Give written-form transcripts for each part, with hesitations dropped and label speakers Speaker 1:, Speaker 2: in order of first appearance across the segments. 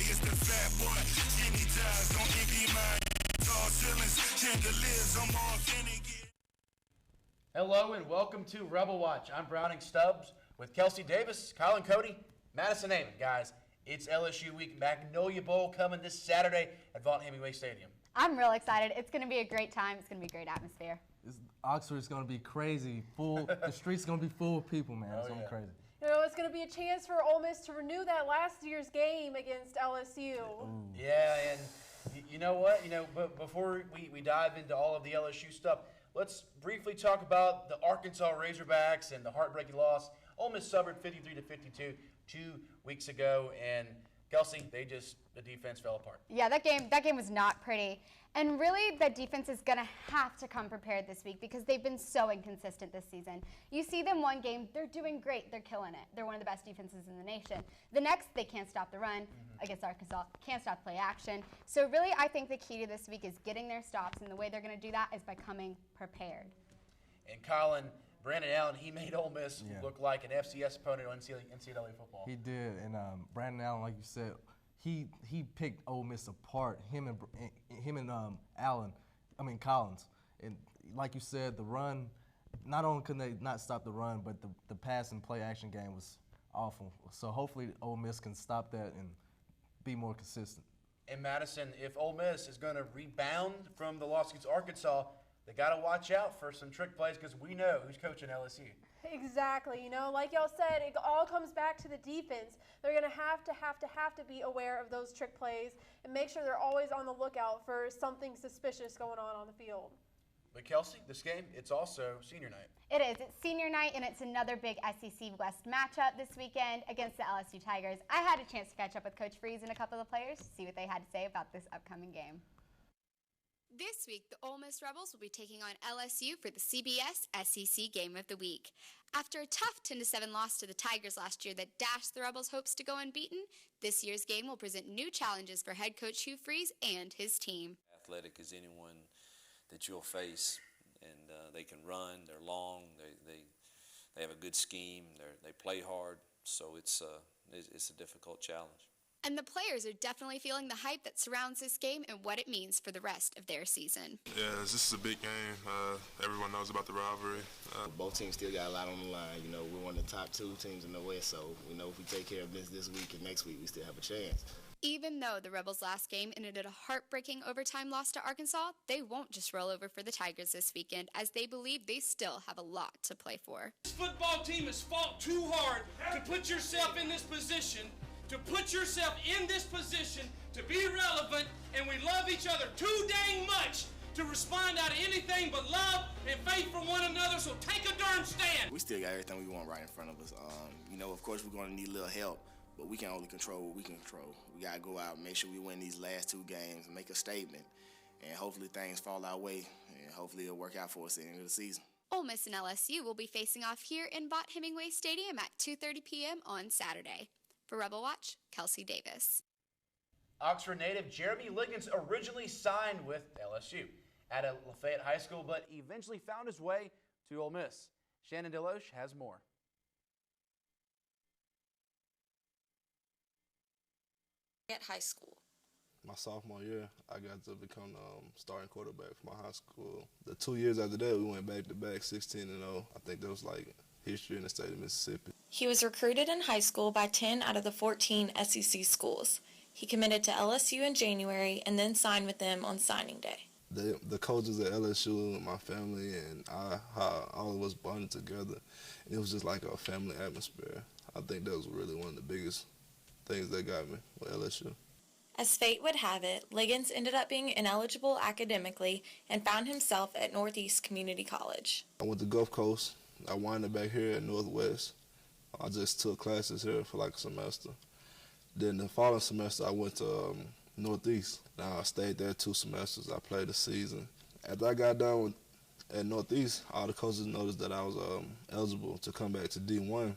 Speaker 1: is the fat boy. Skinny ties, don't envy mine. Tall ceilings, chandeliers, I'm all finna get.
Speaker 2: Hello and welcome to Rebel Watch. I'm Browning Stubbs with Kelsey Davis, Colin Cody, Madison Amon. Guys, it's LSU week. Magnolia Bowl coming this Saturday at Vaught Hemingway Stadium.
Speaker 3: I'm real excited. It's going to be a great time. It's going to be a great atmosphere.
Speaker 4: Oxford's going to be crazy. Full. The streets going to be full of people, man. It's going to be crazy.
Speaker 5: You know, it's going to be a chance for Ole Miss to renew that last year's game against LSU.
Speaker 2: Ooh. Yeah, and you know what? But before we dive into all of the LSU stuff, let's briefly talk about the Arkansas Razorbacks and the heartbreaking loss. Ole Miss suffered 53-52 2 weeks ago, and Kelsey, the defense fell apart.
Speaker 3: Yeah, that game was not pretty. And really, the defense is going to have to come prepared this week because they've been so inconsistent this season. You see them one game, they're doing great. They're killing it. They're one of the best defenses in the nation. The next, they can't stop the run against Arkansas, can't stop play action. So really, I think the key to this week is getting their stops, and the way they're going to do that is by coming prepared.
Speaker 2: And Colin, Brandon Allen, he made Ole Miss look like an FCS opponent on NCAA football.
Speaker 4: He did, and Brandon Allen, like you said, he picked Ole Miss apart. Him and Collins, and like you said, the run. Not only couldn't they not stop the run, but the pass and play action game was awful. So hopefully Ole Miss can stop that and be more consistent.
Speaker 2: And Madison, if Ole Miss is going to rebound from the loss against Arkansas, they got to watch out for some trick plays because we know who's coaching LSU.
Speaker 5: Exactly. You know, like y'all said, it all comes back to the defense. They're going to have to be aware of those trick plays and make sure they're always on the lookout for something suspicious going on the field.
Speaker 2: But Kelsey, this game, it's also senior night.
Speaker 3: It is. It's senior night, and it's another big SEC West matchup this weekend against the LSU Tigers. I had a chance to catch up with Coach Freeze and a couple of the players to see what they had to say about this upcoming game.
Speaker 6: This week, the Ole Miss Rebels will be taking on LSU for the CBS SEC Game of the Week. After a tough 10-7 loss to the Tigers last year that dashed the Rebels' hopes to go unbeaten, this year's game will present new challenges for head coach Hugh Freeze and his team.
Speaker 7: Athletic as anyone that you'll face, and they can run. They're long. They have a good scheme. They play hard. So it's a difficult challenge.
Speaker 6: And the players are definitely feeling the hype that surrounds this game and what it means for the rest of their season.
Speaker 8: Yeah, this is a big game. Everyone knows about the rivalry.
Speaker 9: Both teams still got a lot on the line. You know, we're one of the top two teams in the West, so we know if we take care of this week and next week, we still have a chance.
Speaker 6: Even though the Rebels' last game ended in a heartbreaking overtime loss to Arkansas, they won't just roll over for the Tigers this weekend, as they believe they still have a lot to play for.
Speaker 10: This football team has fought too hard to put yourself in this position, to be relevant, and we love each other too dang much to respond out of anything but love and faith for one another, so take a darn stand.
Speaker 9: We still got everything we want right in front of us. You know, of course, we're going to need a little help, but we can only control what we can control. We got to go out and make sure we win these last two games and make a statement, and hopefully things fall our way, and hopefully it'll work out for us at the end of the season.
Speaker 6: Ole Miss and LSU will be facing off here in Vaught Hemingway Stadium at 2:30 p.m. on Saturday. For Rebel Watch, Kelsey Davis.
Speaker 2: Oxford native Jeremy Liggins originally signed with LSU at Lafayette High School, but eventually found his way to Ole Miss. Shannon Deloche has more.
Speaker 11: At high school.
Speaker 8: My sophomore year, I got to become starting quarterback for my high school. The 2 years after that, we went back-to-back 16-0. I think that was like history in the state of Mississippi.
Speaker 11: He was recruited in high school by 10 out of the 14 SEC schools. He committed to LSU in January and then signed with them on signing day.
Speaker 8: The coaches at LSU, my family, and how all of us bonded together, and it was just like a family atmosphere. I think that was really one of the biggest things that got me with LSU.
Speaker 11: As fate would have it, Liggins ended up being ineligible academically and found himself at Northeast Community College.
Speaker 8: I went to Gulf Coast. I wound up back here at Northwest. I just took classes here for like a semester. Then the following semester, I went to Northeast. Now I stayed there 2 semesters. I played a season. After I got done at Northeast, all the coaches noticed that I was eligible to come back to D1.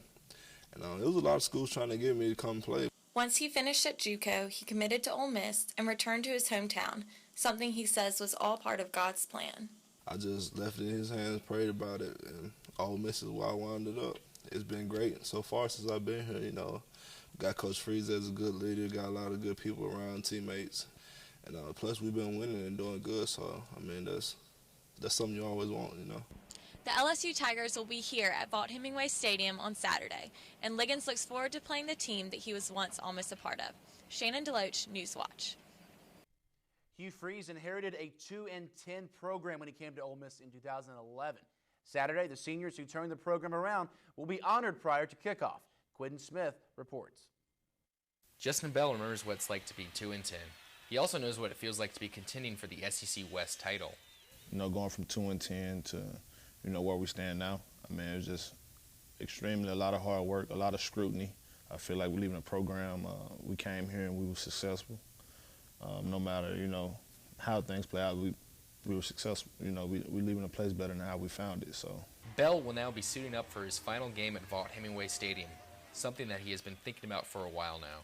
Speaker 8: And it was a lot of schools trying to get me to come play.
Speaker 11: Once he finished at JUCO, he committed to Ole Miss and returned to his hometown, something he says was all part of God's plan.
Speaker 8: I just left it in his hands, prayed about it, and Ole Miss is where I wound it up. It's been great so far since I've been here, Got Coach Freeze as a good leader, got a lot of good people around, teammates. And plus, we've been winning and doing good, so, I mean, that's something you always want, you know.
Speaker 11: The LSU Tigers will be here at Vaught-Hemingway Stadium on Saturday, and Liggins looks forward to playing the team that he was once almost a part of. Shannon DeLoach, NewsWatch.
Speaker 2: Hugh Freeze inherited a 2-10 program when he came to Ole Miss in 2011. Saturday, the seniors who turned the program around will be honored prior to kickoff. Quidden Smith reports.
Speaker 12: Justin Bell remembers what it's like to be 2-10. He also knows what it feels like to be contending for the SEC West title.
Speaker 13: You know, going from 2-10 to, you know, where we stand now. I mean, it was just extremely a lot of hard work, a lot of scrutiny. I feel like we're leaving a program. We came here and we were successful. No matter, you know, how things play out, we were successful. You know, we're leaving a place better than how we found it. So
Speaker 12: Bell will now be suiting up for his final game at Vaught-Hemingway Stadium, something that he has been thinking about for a while now.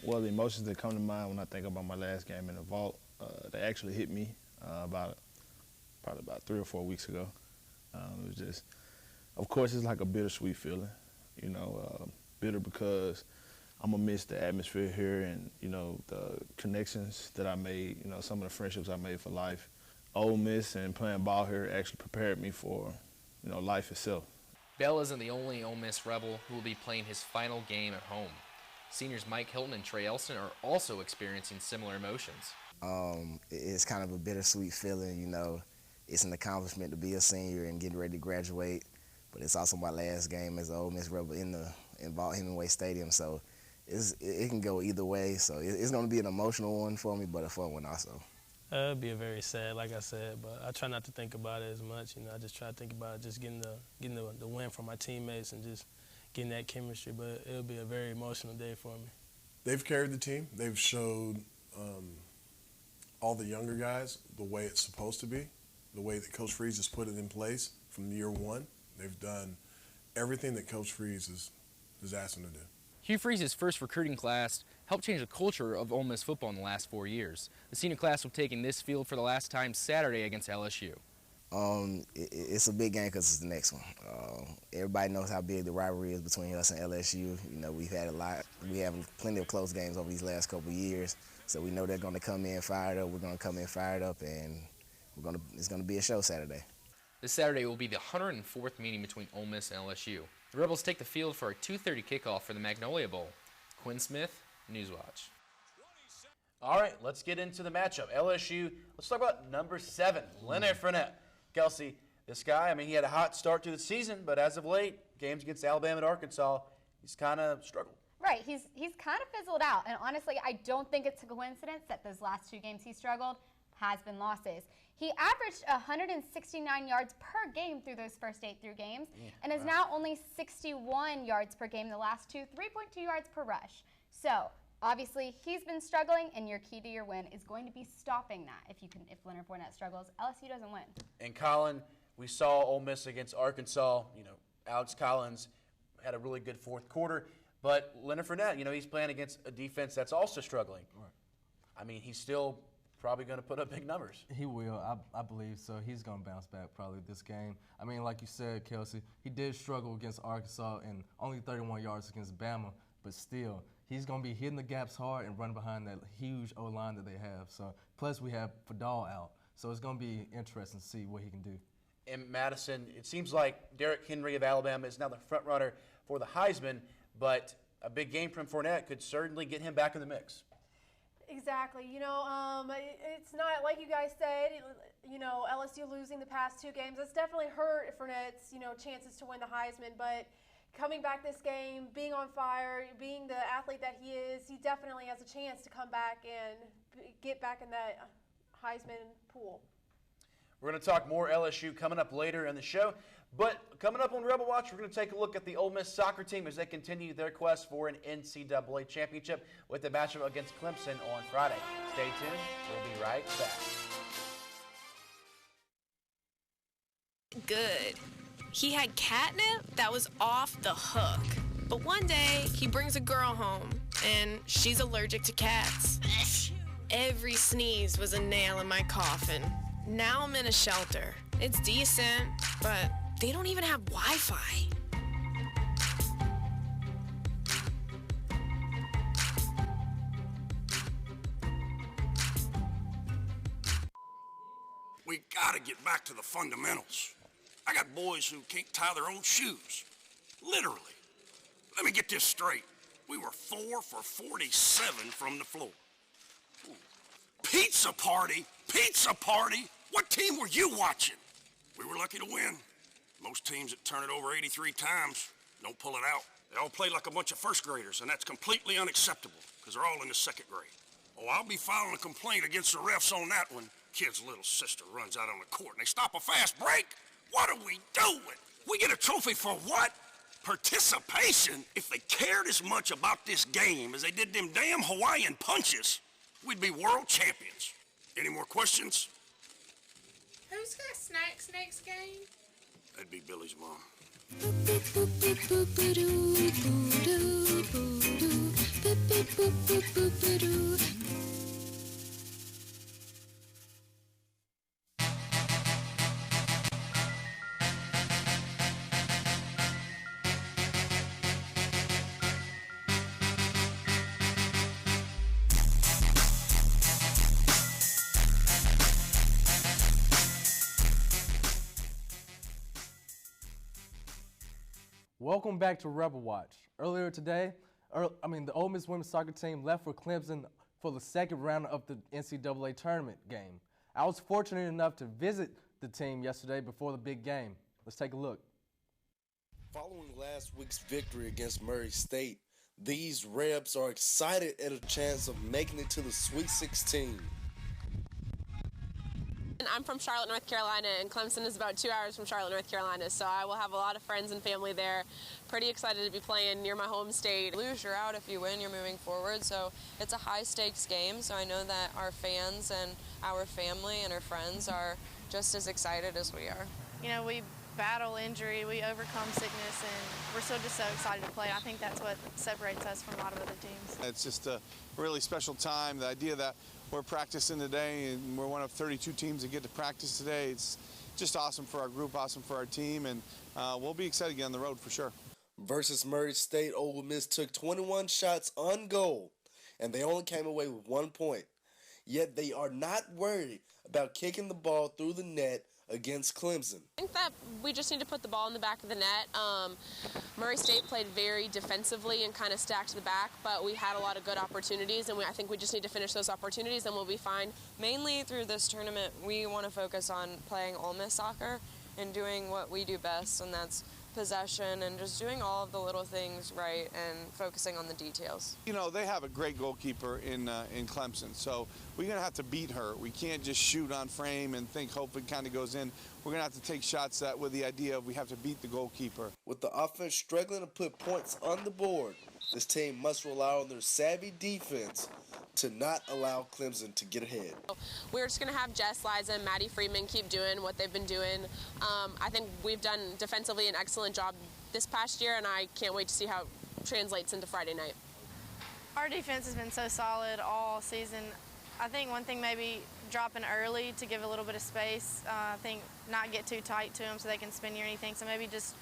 Speaker 13: Well, the emotions that come to mind when I think about my last game in the Vault, they actually hit me probably about 3 or 4 weeks ago. It was just, of course, it's like a bittersweet feeling, you know, bitter because I'm gonna miss the atmosphere here and, you know, the connections that I made, you know, some of the friendships I made for life. Ole Miss and playing ball here actually prepared me for, you know, life itself.
Speaker 12: Bell isn't the only Ole Miss Rebel who will be playing his final game at home. Seniors Mike Hilton and Trey Elston are also experiencing similar emotions.
Speaker 9: It's kind of a bittersweet feeling, you know. It's an accomplishment to be a senior and getting ready to graduate, but it's also my last game as an Ole Miss Rebel in Vaught-Hemingway Stadium, so it can go either way. So it's going to be an emotional one for me, but a fun one also.
Speaker 14: It'll be a very sad, like I said, but I try not to think about it as much. You know, I just try to think about just getting the win from my teammates and just getting that chemistry. But it'll be a very emotional day for me.
Speaker 15: They've carried the team. They've showed all the younger guys the way it's supposed to be, the way that Coach Freeze has put it in place from year one. They've done everything that Coach Freeze has asked them to do.
Speaker 12: Hugh Freeze's first recruiting class helped change the culture of Ole Miss football in the last 4 years. The senior class will take in this field for the last time Saturday against LSU.
Speaker 9: It's a big game because it's the next one. Everybody knows how big the rivalry is between us and LSU. You know, we have plenty of close games over these last couple of years, so we know they're going to come in fired up. We're going to come in fired up, and it's going to be a show Saturday.
Speaker 12: This Saturday will be the 104th meeting between Ole Miss and LSU. The Rebels take the field for a 2:30 kickoff for the Magnolia Bowl. Quinn Smith, NewsWatch.
Speaker 2: All right, let's get into the matchup. LSU, let's talk about number 7, Leonard Fournette. Kelsey, this guy, I mean, he had a hot start to the season, but as of late, games against Alabama and Arkansas, he's kind of struggled.
Speaker 3: Right, he's kind of fizzled out, and honestly, I don't think it's a coincidence that those last 2 games he struggled has been losses. He averaged 169 yards per game through those first 8 games, and is now only 61 yards per game the last 2, 3.2 yards per rush. So obviously he's been struggling, and your key to your win is going to be stopping that. If Leonard Fournette struggles, LSU doesn't win.
Speaker 2: And Colin, we saw Ole Miss against Arkansas. You know, Alex Collins had a really good fourth quarter, but Leonard Fournette, you know, he's playing against a defense that's also struggling. Right. I mean, he's still probably going to put up big numbers.
Speaker 4: He will, I believe so. He's going to bounce back probably this game. I mean, like you said, Kelsey, he did struggle against Arkansas and only 31 yards against Bama, but still, he's going to be hitting the gaps hard and running behind that huge O-line that they have. So, plus we have Fadal out, so it's going to be interesting to see what he can do.
Speaker 2: In Madison, it seems like Derrick Henry of Alabama is now the front runner for the Heisman, but a big game from Fournette could certainly get him back in the mix.
Speaker 5: Exactly. You know, it's not like you guys said, you know, LSU losing the past 2 games. It's definitely hurt Fournette's, you know, chances to win the Heisman. But coming back this game, being on fire, being the athlete that he is, he definitely has a chance to come back and get back in that Heisman pool.
Speaker 2: We're going to talk more LSU coming up later in the show. But coming up on Rebel Watch, we're going to take a look at the Ole Miss soccer team as they continue their quest for an NCAA championship with the matchup against Clemson on Friday. Stay tuned. We'll be right back.
Speaker 16: Good. He had catnip that was off the hook. But one day, he brings a girl home, and she's allergic to cats. Every sneeze was a nail in my coffin. Now I'm in a shelter. It's decent, but they don't even have Wi-Fi.
Speaker 17: We gotta get back to the fundamentals. I got boys who can't tie their own shoes. Literally. Let me get this straight. We were 4 for 47 from the floor. Pizza party? Pizza party? What team were you watching? We were lucky to win. Most teams that turn it over 83 times don't pull it out. They all play like a bunch of first graders, and that's completely unacceptable because they're all in the second grade. Oh, I'll be filing a complaint against the refs on that one. Kid's little sister runs out on the court and they stop a fast break. What are we doing? We get a trophy for what? Participation? If they cared as much about this game as they did them damn Hawaiian punches, we'd be world champions. Any more questions?
Speaker 18: Who's got snacks next game?
Speaker 17: That'd be Billy's mom.
Speaker 4: Welcome back to Rebel Watch. Earlier today, the Ole Miss women's soccer team left for Clemson for the second round of the NCAA tournament game. I was fortunate enough to visit the team yesterday before the big game. Let's take a look.
Speaker 19: Following last week's victory against Murray State, these Rebs are excited at a chance of making it to the Sweet 16.
Speaker 16: I'm from Charlotte, North Carolina, and Clemson is about 2 hours from Charlotte, North Carolina, so I will have a lot of friends and family there. Pretty excited to be playing near my home state.
Speaker 20: Lose, you're out. If you win, you're moving forward, so it's a high-stakes game, so I know that our fans and our family and our friends are just as excited as we are.
Speaker 21: You know, we battle injury, we overcome sickness, and we're still just so excited to play. I think that's what separates us from a lot of other teams.
Speaker 22: It's just a really special time. The idea that we're practicing today and we're one of 32 teams that get to practice today, it's just awesome for our group, awesome for our team, and we'll be excited to get on the road for sure.
Speaker 19: Versus Murray State, Ole Miss took 21 shots on goal, and they only came away with 1 point. Yet they are not worried about kicking the ball through the net against Clemson.
Speaker 16: I think that we just need to put the ball in the back of the net. Murray State played very defensively and kind of stacked the back, but we had a lot of good opportunities, and I think we just need to finish those opportunities and we'll be fine.
Speaker 20: Mainly through this tournament, we want to focus on playing Ole Miss soccer and doing what we do best, and that's possession and just doing all of the little things right and focusing on the details.
Speaker 22: You know, they have a great goalkeeper in Clemson, so we're going to have to beat her. We can't just shoot on frame and hope it kind of goes in. We're going to have to take shots that with the idea of we have to beat the goalkeeper.
Speaker 19: With the offense struggling to put points on the board, this team must rely on their savvy defense to not allow Clemson to get ahead.
Speaker 16: We're just going to have Jess, Liza, and Maddie Freeman keep doing what they've been doing. I think we've done defensively an excellent job this past year, and I can't wait to see how it translates into Friday night.
Speaker 21: Our defense has been so solid all season. I think one thing maybe dropping early to give a little bit of space. I think not get too tight to them so they can spin you or anything. So maybe just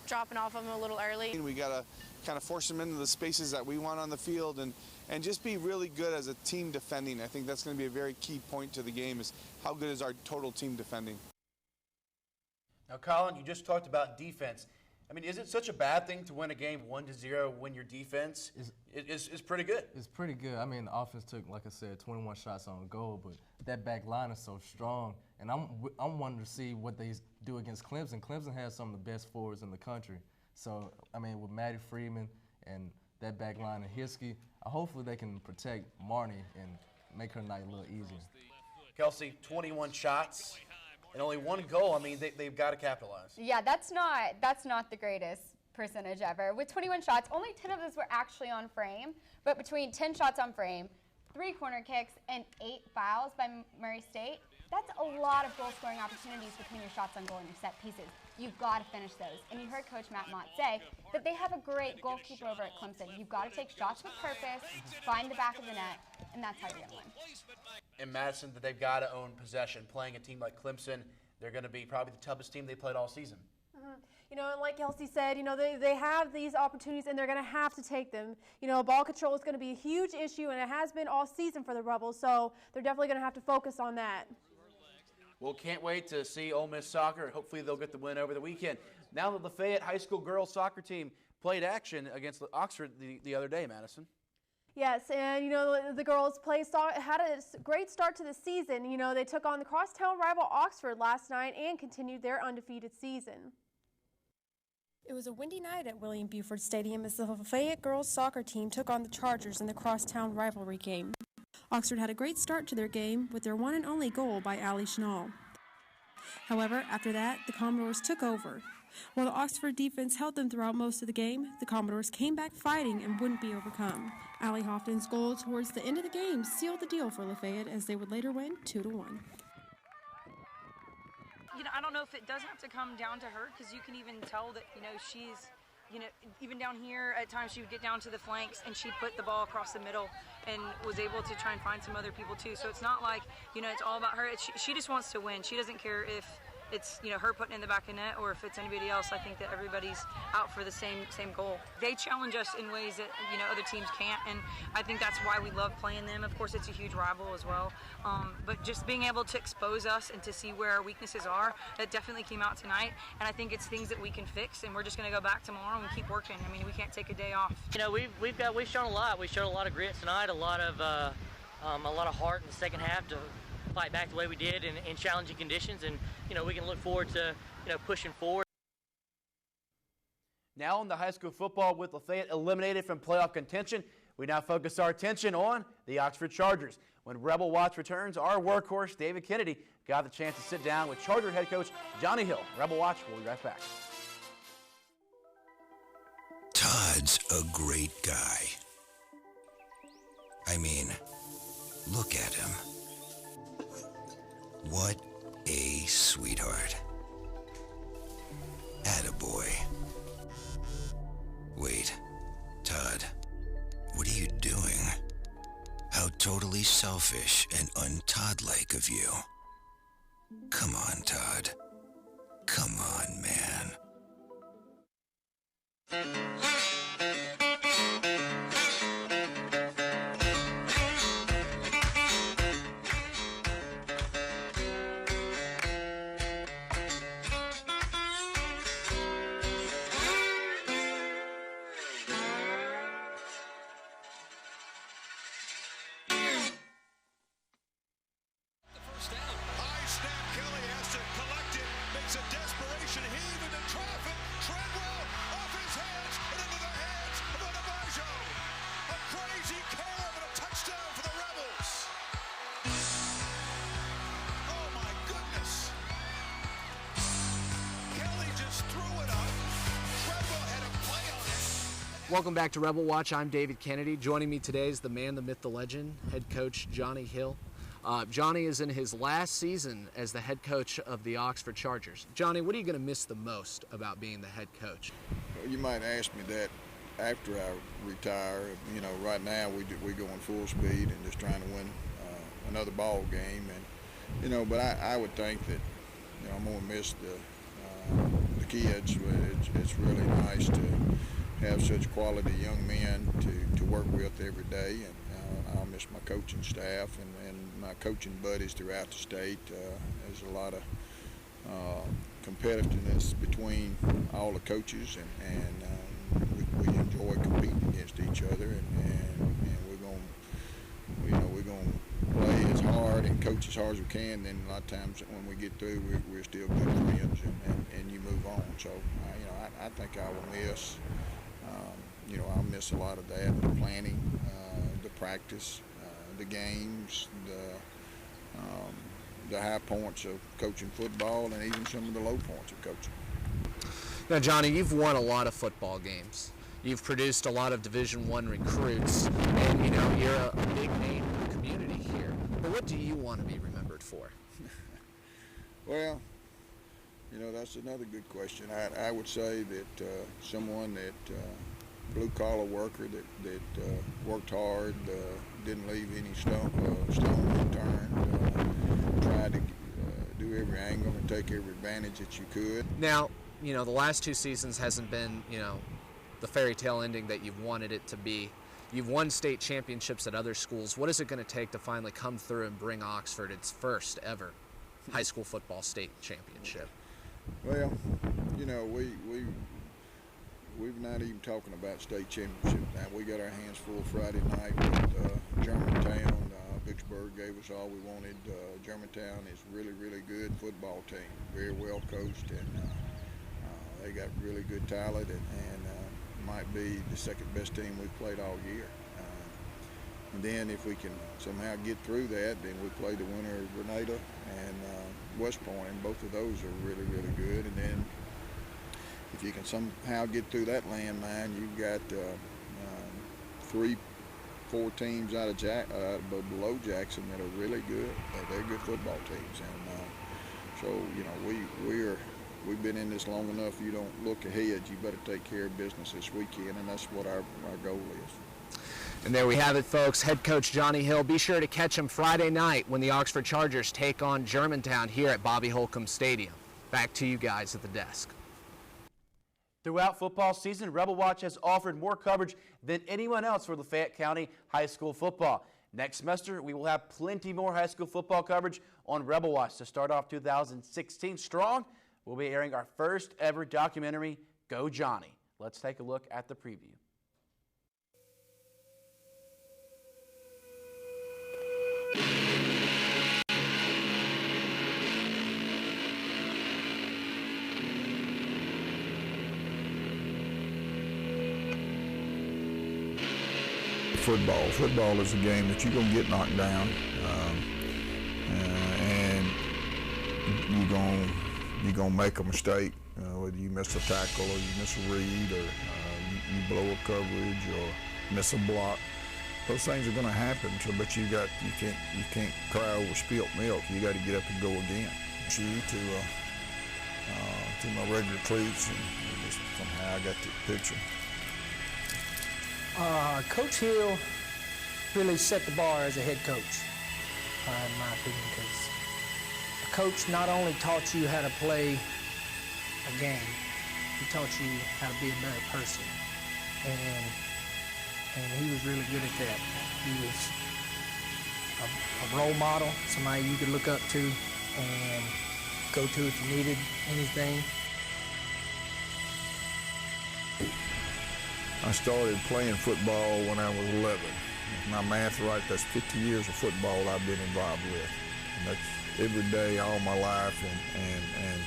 Speaker 21: dropping off of them a little early.
Speaker 22: We got to kind of force them into the spaces that we want on the field and just be really good as a team defending. I think that's going to be a very key point to the game is how good is our total team defending.
Speaker 2: Now, Colin, you just talked about defense. I mean, is it such a bad thing to win a game 1-0 when your defense is pretty good?
Speaker 4: It's pretty good. I mean, the offense took, like I said, 21 shots on goal, but that back line is so strong. And I'm wanting to see what they do against Clemson. Clemson has some of the best forwards in the country. So, I mean, with Maddie Freeman and that back line and Hiskey, hopefully they can protect Marnie and make her night a little easier.
Speaker 2: Kelsey, 21 shots and only 1 goal. I mean, they've got to capitalize.
Speaker 3: Yeah, that's not the greatest percentage ever. With 21 shots, only 10 of those were actually on frame, but between 10 shots on frame, 3 corner kicks, and 8 fouls by Murray State, that's a lot of goal-scoring opportunities between your shots on goal and your set pieces. You've got to finish those. And you heard Coach Matt Mott say that they have a great goalkeeper over at Clemson. You've got to take shots with purpose, find the back of the net, and that's how you're going to win.
Speaker 2: In Madison, that they've got to own possession. Playing a team like Clemson, they're going to be probably the toughest team they played all season.
Speaker 5: You know, and like Kelsey said, you know, they have these opportunities and they're going to have to take them. You know, ball control is going to be a huge issue, and it has been all season for the Rebels, so they're definitely going to have to focus on that.
Speaker 2: Well, can't wait to see Ole Miss soccer. Hopefully they'll get the win over the weekend. Now the Lafayette High School girls soccer team played action against Oxford the other day, Madison.
Speaker 5: Yes, and you know the girls had a great start to the season. You know, they took on the crosstown rival Oxford last night and continued their undefeated season.
Speaker 1: It was a windy night at William Buford Stadium as the Lafayette girls soccer team took on the Chargers in the crosstown rivalry game. Oxford had a great start to their game with their one and only goal by Allie Schnall. However, after that, the Commodores took over. While the Oxford defense held them throughout most of the game, the Commodores came back fighting and wouldn't be overcome. Allie Hofton's goal towards the end of the game sealed the deal for Lafayette as they would later win 2-1.
Speaker 7: You know, I don't know if it doesn't have to come down to her, because you can even tell that, you know, she's, you know, even down here at times she would get down to the flanks and she'd put the ball across the middle and was able to try and find some other people too. So it's not like, you know, it's all about her. She just wants to win. She doesn't care if it's, you know, her putting in the back of net or if it's anybody else. I think that everybody's out for the same goal. They challenge us in ways that, you know, other teams can't, and I think that's why we love playing them. Of course, it's a huge rival as well, but just being able to expose us and to see where our weaknesses are, that definitely came out tonight, and I think it's things that we can fix, and we're just going to go back tomorrow and keep working. I mean, we can't take a day off.
Speaker 23: You know, we've shown a lot. We showed a lot of grit tonight, a lot of heart in the second half to fight back the way we did in challenging conditions, and you know, we can look forward to, you know, pushing forward.
Speaker 2: Now in the high school football, with Lafayette eliminated from playoff contention, we now focus our attention on the Oxford Chargers. When Rebel Watch returns, our workhorse David Kennedy got the chance to sit down with Charger head coach Johnny Hill. Rebel Watch will be right back.
Speaker 24: Todd's a great guy. I mean, look at him. What a sweetheart. Attaboy. Wait, Todd, what are you doing? How totally selfish and un-Todd-like of you. Come on, Todd. Come on, man.
Speaker 25: Welcome back to Rebel Watch. I'm David Kennedy. Joining me today is the man, the myth, the legend, head coach Johnny Hill. Johnny is in his last season as the head coach of the Oxford Chargers. Johnny, what are you going to miss the most about being the head coach?
Speaker 26: Well, you might ask me that after I retire. You know, right now we go on full speed and just trying to win another ball game. And you know, but I would think that, you know, I'm going to miss the kids. It's really nice to have such quality young men to work with every day, and I'll miss my coaching staff and my coaching buddies throughout the state. There's a lot of competitiveness between all the coaches, and we enjoy competing against each other, and we're going to play as hard and coach as hard as we can. Then a lot of times when we get through, we're still good friends, and you move on. So I think I will miss. I'll miss a lot of that, the planning, the practice, the games, the high points of coaching football, and even some of the low points of coaching.
Speaker 25: Now, Johnny, you've won a lot of football games. You've produced a lot of Division I recruits, and you know, you're a big name in the community here. But what do you want to be remembered for?
Speaker 26: Well, you know, that's another good question. I would say that someone that blue-collar worker that worked hard, didn't leave any stone unturned, tried to do every angle and take every advantage that you could.
Speaker 25: Now, you know, the last 2 seasons hasn't been, you know, the fairy tale ending that you've wanted it to be. You've won state championships at other schools. What is it going to take to finally come through and bring Oxford its first ever? high school football state championship?
Speaker 26: Well, you know, we've not even talking about state championship now. We got our hands full Friday night with Germantown. Vicksburg gave us all we wanted. Germantown is really, really good football team, very well coached, and they got really good talent, and might be the second best team we've played all year. And then if we can somehow get through that, then we play the winner of Grenada and West Point, and both of those are really, really good. And then if you can somehow get through that landmine, you've got 3-4 teams out of below Jackson that are really good. They're good football teams, and so you know we've been in this long enough. You don't look ahead. You better take care of business this weekend, and that's what our goal is.
Speaker 25: And there we have it, folks. Head coach Johnny Hill. Be sure to catch him Friday night when the Oxford Chargers take on Germantown here at Bobby Holcomb Stadium. Back to you guys at the desk.
Speaker 2: Throughout football season, RebelWatch has offered more coverage than anyone else for Lafayette County high school football. Next semester, we will have plenty more high school football coverage on RebelWatch. To start off 2016 strong, we'll be airing our first ever documentary, Go Johnny. Let's take a look at the preview.
Speaker 26: Football is a game that you're going to get knocked down, and you're going to make a mistake, whether you miss a tackle or you miss a read or you blow a coverage or miss a block. Those things are going to happen, but you can't cry over spilt milk. You got to get up and go again. Shoe to my regular cleats, and just somehow I got the picture.
Speaker 6: Coach Hill really set the bar as a head coach, in my opinion, because a coach not only taught you how to play a game, he taught you how to be a better person, and he was really good at that. He was a role model, somebody you could look up to and go to if you needed anything.
Speaker 26: I started playing football when I was 11. If my math right, that's 50 years of football I've been involved with. And that's every day, all my life, and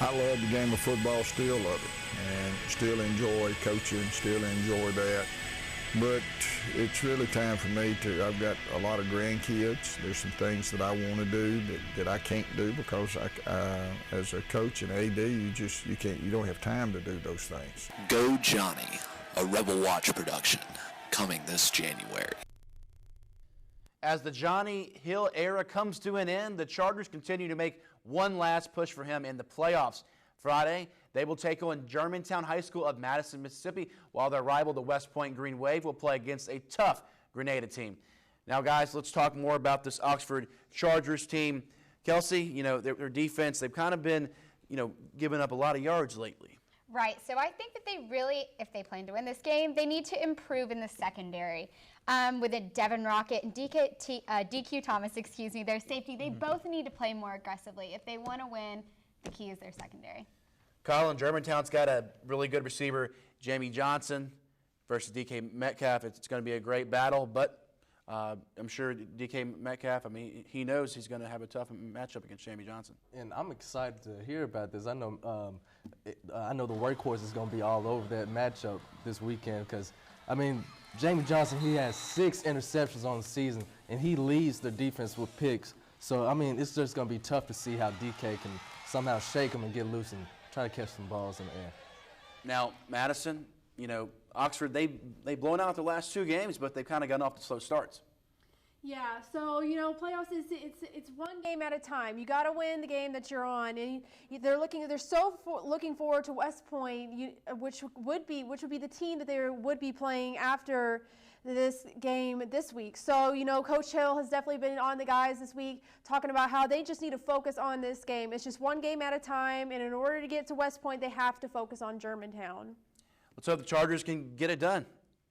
Speaker 26: I love the game of football, still love it, and still enjoy coaching, still enjoy that. But it's really time for me I've got a lot of grandkids. There's some things that I want to do that I can't do because as a coach and AD, you don't have time to do those things.
Speaker 8: Go Johnny, a RebelWatch production, coming this January.
Speaker 2: As the Johnny Hill era comes to an end, the Chargers continue to make one last push for him in the playoffs. Friday, they will take on Germantown High School of Madison, Mississippi, while their rival, the West Point Green Wave, will play against a tough Grenada team. Now, guys, let's talk more about this Oxford Chargers team. Kelsey, their defense, they've kind of been, giving up a lot of yards lately.
Speaker 3: Right, so I think that they really, if they plan to win this game, they need to improve in the secondary. With a Devin Rocket and DQ Thomas, their safety, they both need to play more aggressively. If they want to win, the key is their secondary.
Speaker 2: Colin, Germantown's got a really good receiver, Jamie Johnson versus DK Metcalf. It's going to be a great battle, but I'm sure DK Metcalf, he knows he's going to have a tough matchup against Jamie Johnson.
Speaker 4: And I'm excited to hear about this. I know the workhorse is going to be all over that matchup this weekend because, Jamie Johnson, he has 6 interceptions on the season, and he leads the defense with picks. So, it's just going to be tough to see how DK can somehow shake him and get loose and try to catch some balls in the air.
Speaker 2: Now, Madison, Oxford, they've blown out their last 2 games, but they've kind of gotten off to slow starts.
Speaker 5: Yeah, so, playoffs it's one game at a time. You got to win the game that you're on, and they're looking forward to West Point, which would be the team that they would be playing after this game this week. So, Coach Hill has definitely been on the guys this week talking about how they just need to focus on this game. It's just one game at a time, and in order to get to West Point, they have to focus on Germantown.
Speaker 2: Let's hope the Chargers can get it done.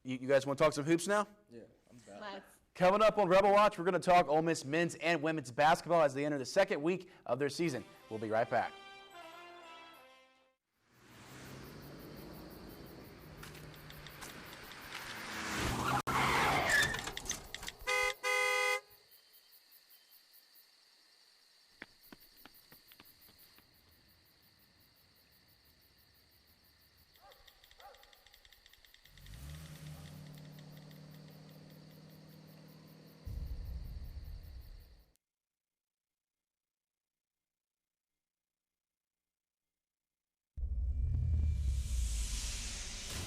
Speaker 2: You guys want to talk some hoops now?
Speaker 4: Yeah, I'm back.
Speaker 2: Coming up on Rebel Watch, we're going to talk Ole Miss men's and women's basketball as they enter the second week of their season. We'll be right back.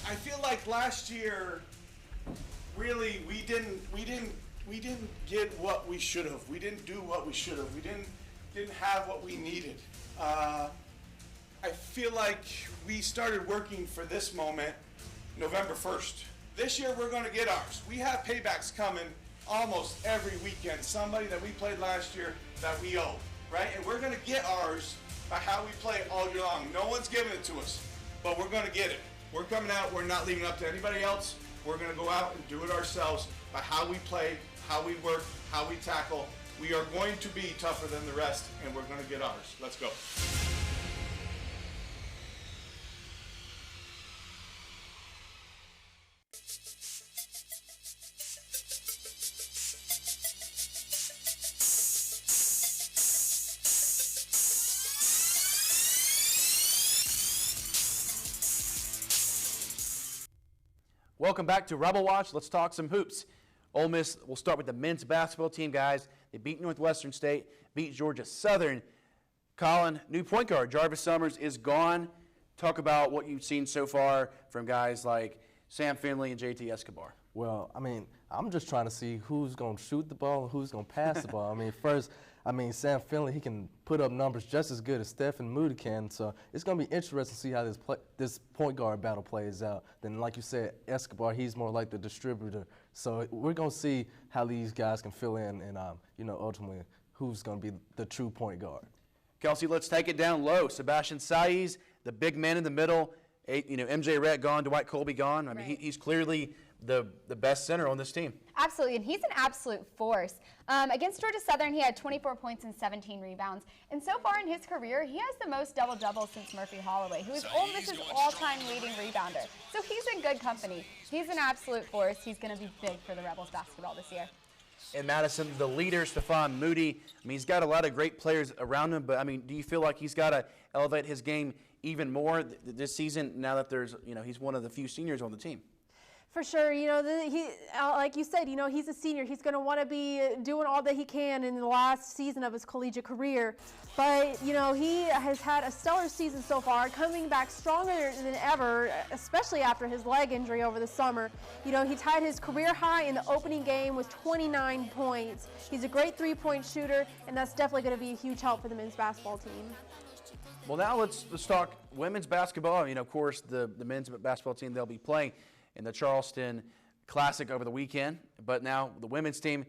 Speaker 9: I feel like last year, really, we didn't get what we should have. We didn't do what we should have. We didn't have what we needed. I feel like we started working for this moment November 1st. This year we're going to get ours. We have paybacks coming almost every weekend. Somebody that we played last year that we owe, right? And we're going to get ours by how we play all year long. No one's giving it to us, but we're going to get it. We're coming out, we're not leaving it up to anybody else. We're going to go out and do it ourselves by how we play, how we work, how we tackle. We are going to be tougher than the rest, and we're going to get ours. Let's go.
Speaker 2: Welcome back to Rebel Watch. Let's talk some hoops. Ole Miss, we'll start with the men's basketball team, guys. They beat Northwestern State, beat Georgia Southern. Colin, new point guard, Jarvis Summers is gone. Talk about what you've seen so far from guys like Sam Finley and JT Escobar.
Speaker 4: Well, I mean, I'm just trying to see who's going to shoot the ball and who's going to pass the ball. I mean, Sam Finley, he can put up numbers just as good as Stephen Moody can. So it's going to be interesting to see how this point guard battle plays out. Then, like you said, Escobar, he's more like the distributor. So we're going to see how these guys can fill in and, ultimately who's going to be the true point guard.
Speaker 2: Kelsey, let's take it down low. Sebastian Saiz, the big man in the middle. MJ Rhett gone, Dwight Colby gone. I mean, he's clearly the best center on this team.
Speaker 3: Absolutely, and he's an absolute force. Against Georgia Southern, he had 24 points and 17 rebounds. And so far in his career, he has the most double-doubles since Murphy Holloway, who is Ole Miss's all-time leading rebounder. So he's in good company. He's an absolute force. He's going to be big for the Rebels basketball this year.
Speaker 2: In Madison, the leader, Stephon Moody, I mean, he's got a lot of great players around him, but, I mean, do you feel like he's got to elevate his game even more this season now that he's one of the few seniors on the team?
Speaker 5: For sure, like you said, he's a senior. He's going to want to be doing all that he can in the last season of his collegiate career. But, he has had a stellar season so far, coming back stronger than ever, especially after his leg injury over the summer. He tied his career high in the opening game with 29 points. He's a great three-point shooter, and that's definitely going to be a huge help for the men's basketball team.
Speaker 2: Well, now let's talk women's basketball. Of course, the men's basketball team, they'll be playing in the Charleston Classic over the weekend. But now the women's team,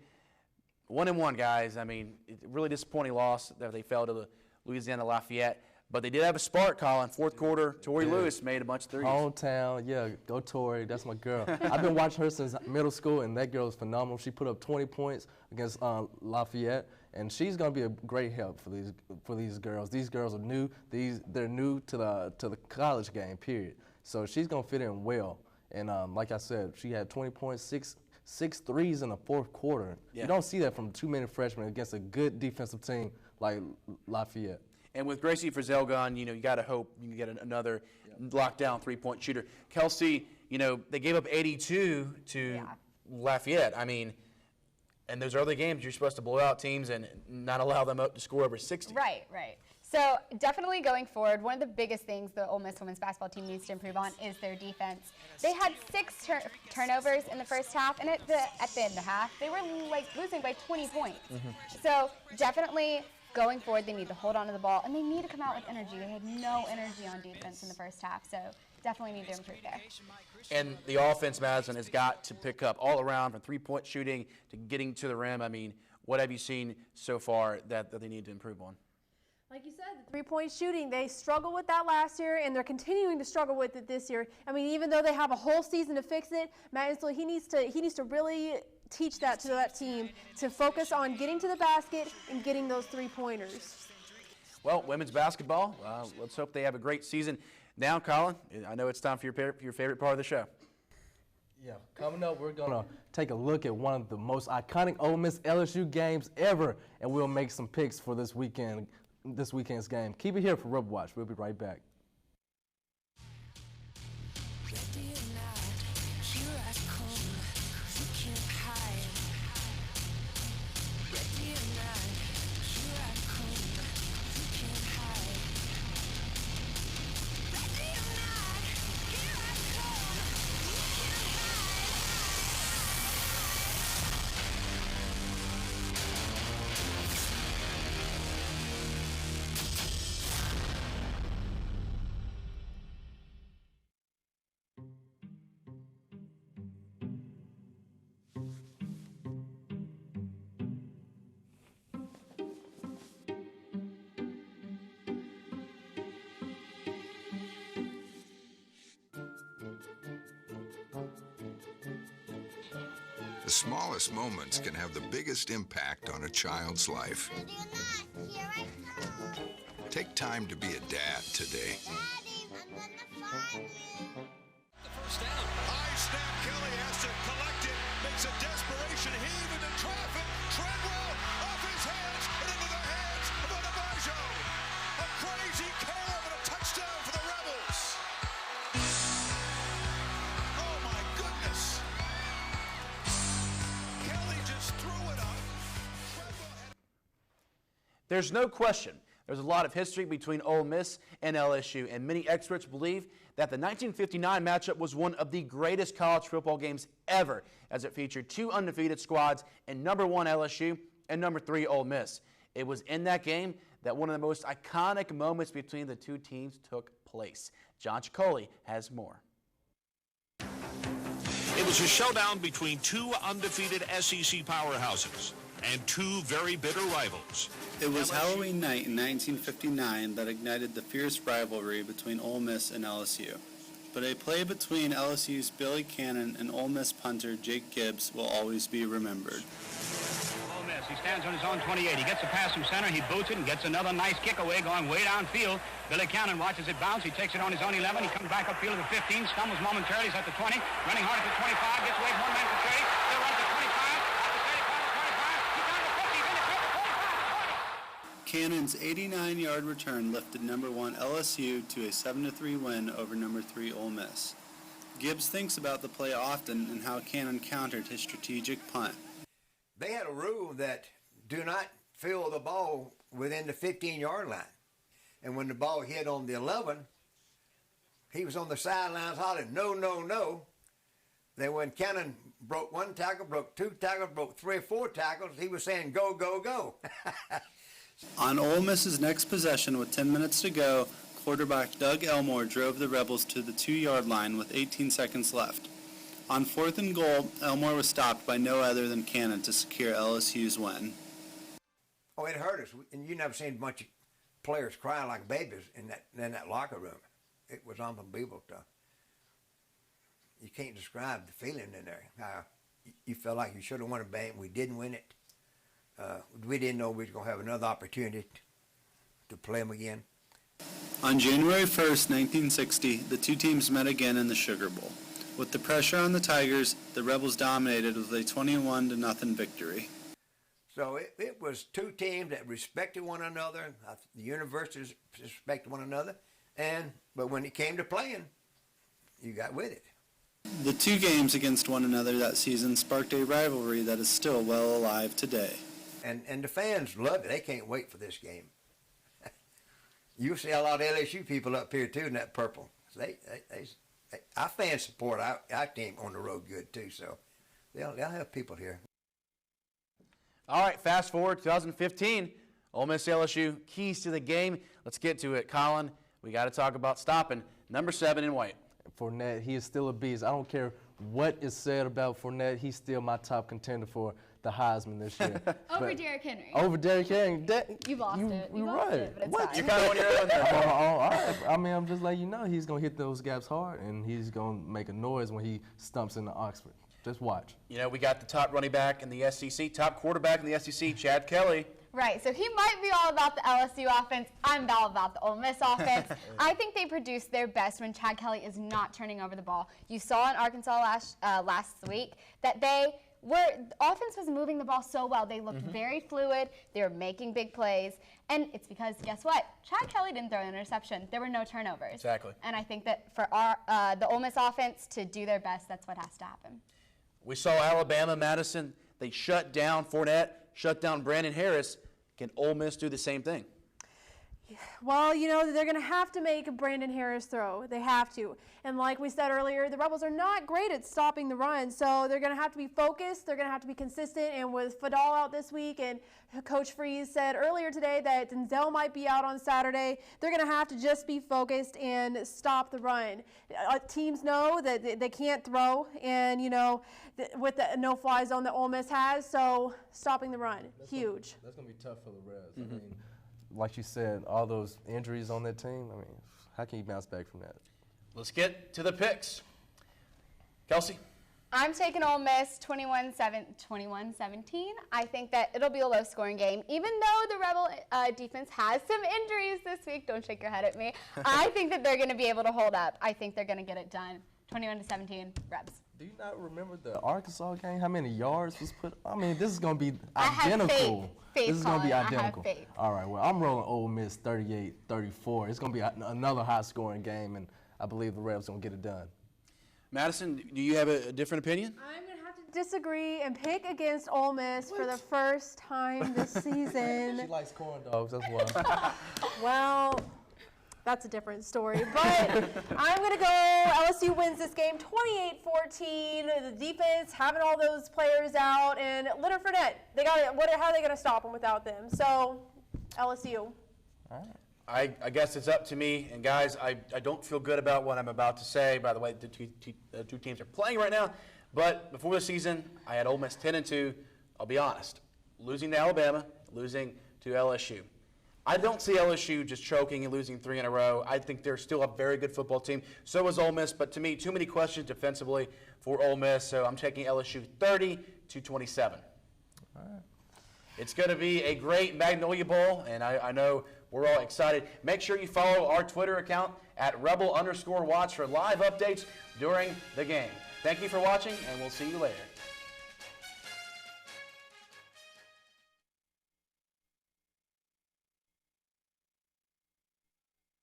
Speaker 2: 1-1, guys. I mean, really disappointing loss that they fell to the Louisiana Lafayette. But they did have a spark, Colin. Fourth quarter, Tori Lewis made a bunch of threes.
Speaker 4: Hometown, yeah, go Tori. That's my girl. I've been watching her since middle school, and that girl is phenomenal. She put up 20 points against Lafayette, and she's going to be a great help for these girls. These girls are new. They're new to the college game, period. So she's going to fit in well. And like I said, she had 20 points, six threes in the fourth quarter. Yeah. You don't see that from too many freshmen against a good defensive team like Lafayette.
Speaker 2: And with Gracie Frizzell gone, you got to hope you can get another lockdown three-point shooter. Kelsey, they gave up 82 to Lafayette. I mean, and those early games, you're supposed to blow out teams and not allow them to score over 60.
Speaker 3: Right. So definitely going forward, one of the biggest things the Ole Miss women's basketball team needs to improve on is their defense. They had 6 turnovers in the first half, and at the end of the half, they were losing by 20 points. Mm-hmm. So definitely going forward, they need to hold on to the ball, and they need to come out with energy. They had no energy on defense in the first half, so definitely need to improve there.
Speaker 2: And the offense, Madison, has got to pick up all around from three-point shooting to getting to the rim. I mean, what have you seen so far that they need to improve on?
Speaker 5: Like you said, the three-point shooting, they struggled with that last year, and they're continuing to struggle with it this year. I mean, even though they have a whole season to fix it, Matt Insel, he needs to really teach that to that team to focus on getting to the basket and getting those three-pointers.
Speaker 2: Well, women's basketball, let's hope they have a great season. Now, Colin, I know it's time for your favorite part of the show.
Speaker 4: Yeah, coming up, we're going to take a look at one of the most iconic Ole Miss LSU games ever, and we'll make some picks for this weekend's game. Keep it here for RebelWatch. We'll be right back.
Speaker 10: The smallest moments can have the biggest impact on a child's life. Take time to be a dad today.
Speaker 17: First down. High snap. Kelly has to collect it. Makes a desperation heave into traffic. Treadwell off his hands and into the hands of Onabajo. A crazy curve and a touchdown for the Rebels. Oh my goodness. Kelly just threw it up.
Speaker 2: There's no question there's a lot of history between Ole Miss and LSU, and many experts believe that the 1959 matchup was one of the greatest college football games ever, as it featured two undefeated squads in number 1 LSU and number 3 Ole Miss. It was in that game that one of the most iconic moments between the two teams took place. John Chicoli has more.
Speaker 11: It was a showdown between two undefeated SEC powerhouses and two very bitter rivals.
Speaker 12: It was Halloween night in 1959 that ignited the fierce rivalry between Ole Miss and LSU. But a play between LSU's Billy Cannon and Ole Miss punter Jake Gibbs will always be remembered.
Speaker 13: Ole Miss, he stands on his own 28. He gets a pass from center, he boots it and gets another nice kick away going way downfield. Billy Cannon watches it bounce. He takes it on his own 11. He comes back upfield to the 15, stumbles momentarily. He's at the 20, running hard at the 25, gets away from one man to 30, still runs at 25.
Speaker 12: Cannon's 89-yard return lifted number 1 LSU to a 7-3 win over number 3 Ole Miss. Gibbs thinks about the play often and how Cannon countered his strategic punt.
Speaker 14: They had a rule that do not field the ball within the 15-yard line. And when the ball hit on the 11, he was on the sidelines hollering, no, no, no. Then when Cannon broke 1 tackle, broke 2 tackles, broke 3 or 4 tackles, he was saying, go, go, go.
Speaker 12: On Ole Miss's next possession with 10 minutes to go, quarterback Doug Elmore drove the Rebels to the 2-yard line with 18 seconds left. On 4th and goal, Elmore was stopped by no other than Cannon to secure LSU's win.
Speaker 14: Oh, it hurt us. And you never seen a bunch of players cry like babies in that locker room. It was unbelievable stuff. You can't describe the feeling in there. You felt like you should have won a game. We didn't win it. We didn't know we were going to have another opportunity to play them again.
Speaker 12: On January 1st, 1960, the two teams met again in the Sugar Bowl. With the pressure on the Tigers, the Rebels dominated with a 21-0 victory.
Speaker 14: So it was two teams that respected one another. The universities respected one another. But when it came to playing, you got with it.
Speaker 12: The two games against one another that season sparked a rivalry that is still well alive today.
Speaker 14: And the fans love it. They can't wait for this game. You'll see a lot of LSU people up here, too, in that purple. Our fans support our team on the road good, too, so they'll have people here.
Speaker 2: All right, fast forward 2015. Ole Miss LSU, keys to the game. Let's get to it. Colin, we got to talk about stopping number 7 in white.
Speaker 4: Fournette, he is still a beast. I don't care what is said about Fournette, he's still my top contender for the Heisman this year.
Speaker 3: Over Derrick Henry.
Speaker 4: Over Derrick Henry.
Speaker 3: You've lost it.
Speaker 4: You're
Speaker 3: lost
Speaker 4: right.
Speaker 3: it, but it's
Speaker 4: What?
Speaker 3: fine.
Speaker 2: You're kind of on your own there.
Speaker 4: All right. I mean, I'm just letting you know he's going to hit those gaps hard, and he's going to make a noise when he stumps into Oxford. Just watch.
Speaker 2: You know, we got the top running back in the SEC, top quarterback in the SEC, Chad Kelly.
Speaker 3: Right, so he might be all about the LSU offense. I'm all about the Ole Miss offense. I think they produced their best when Chad Kelly is not turning over the ball. You saw in Arkansas last week that the offense was moving the ball so well. They looked very fluid. They were making big plays. And it's because, guess what? Chad Kelly didn't throw an interception. There were no turnovers.
Speaker 2: Exactly.
Speaker 3: And I think that for the Ole Miss offense to do their best, that's what has to happen.
Speaker 2: We saw Alabama, Madison. They shut down Fournette, shut down Brandon Harris. Can Ole Miss do the same thing?
Speaker 5: Well, you know, they're going to have to make Brandon Harris throw. They have to. And like we said earlier, the Rebels are not great at stopping the run, so they're going to have to be focused. They're going to have to be consistent. And with Fadal out this week, and Coach Freeze said earlier today that Denzel might be out on Saturday, they're going to have to just be focused and stop the run. Teams know that they can't throw, and, you know, with the no-fly zone that Ole Miss has, so stopping the run, huge.
Speaker 4: That's going to be tough for the Rebs. I mean, like you said, all those injuries on that team, I mean, how can you bounce back from that?
Speaker 2: Let's get to the picks. Kelsey?
Speaker 3: I'm taking Ole Miss 21-17. I think that it'll be a low-scoring game. Even though the Rebel defense has some injuries this week, don't shake your head at me, I think that they're going to be able to hold up. I think they're going to get it done. 21-17, Rebs.
Speaker 4: Do you not remember the Arkansas game? How many yards was put? I mean, this is going to be
Speaker 3: I have
Speaker 4: identical.
Speaker 3: faith,
Speaker 4: This is going to be
Speaker 3: Colin. I have
Speaker 4: identical.
Speaker 3: faith.
Speaker 4: All right, well, I'm rolling Ole Miss 38-34. It's going to be another high-scoring game, and I believe the Rebs going to get it done.
Speaker 2: Madison, do you have a different opinion?
Speaker 5: I'm going to have to disagree and pick against Ole Miss for the first time this season.
Speaker 4: She likes corn dogs, that's why.
Speaker 5: Well, that's a different story. But I'm going to go LSU wins this game 28-14. The defense having all those players out. And Leonard Fournette, how are they going to stop them without them? So, LSU.
Speaker 4: All right.
Speaker 2: I guess it's up to me. And, guys, I don't feel good about what I'm about to say. By the way, the two teams are playing right now. But before the season, I had Ole Miss 10-2. I'll be honest. Losing to Alabama, losing to LSU. I don't see LSU just choking and losing 3 in a row. I think they're still a very good football team. So is Ole Miss. But to me, too many questions defensively for Ole Miss. So I'm taking LSU 30-27. All right. It's going to be a great Magnolia Bowl, and I know we're all excited. Make sure you follow our Twitter account at @Rebel_Watch for live updates during the game. Thank you for watching, and we'll see you later.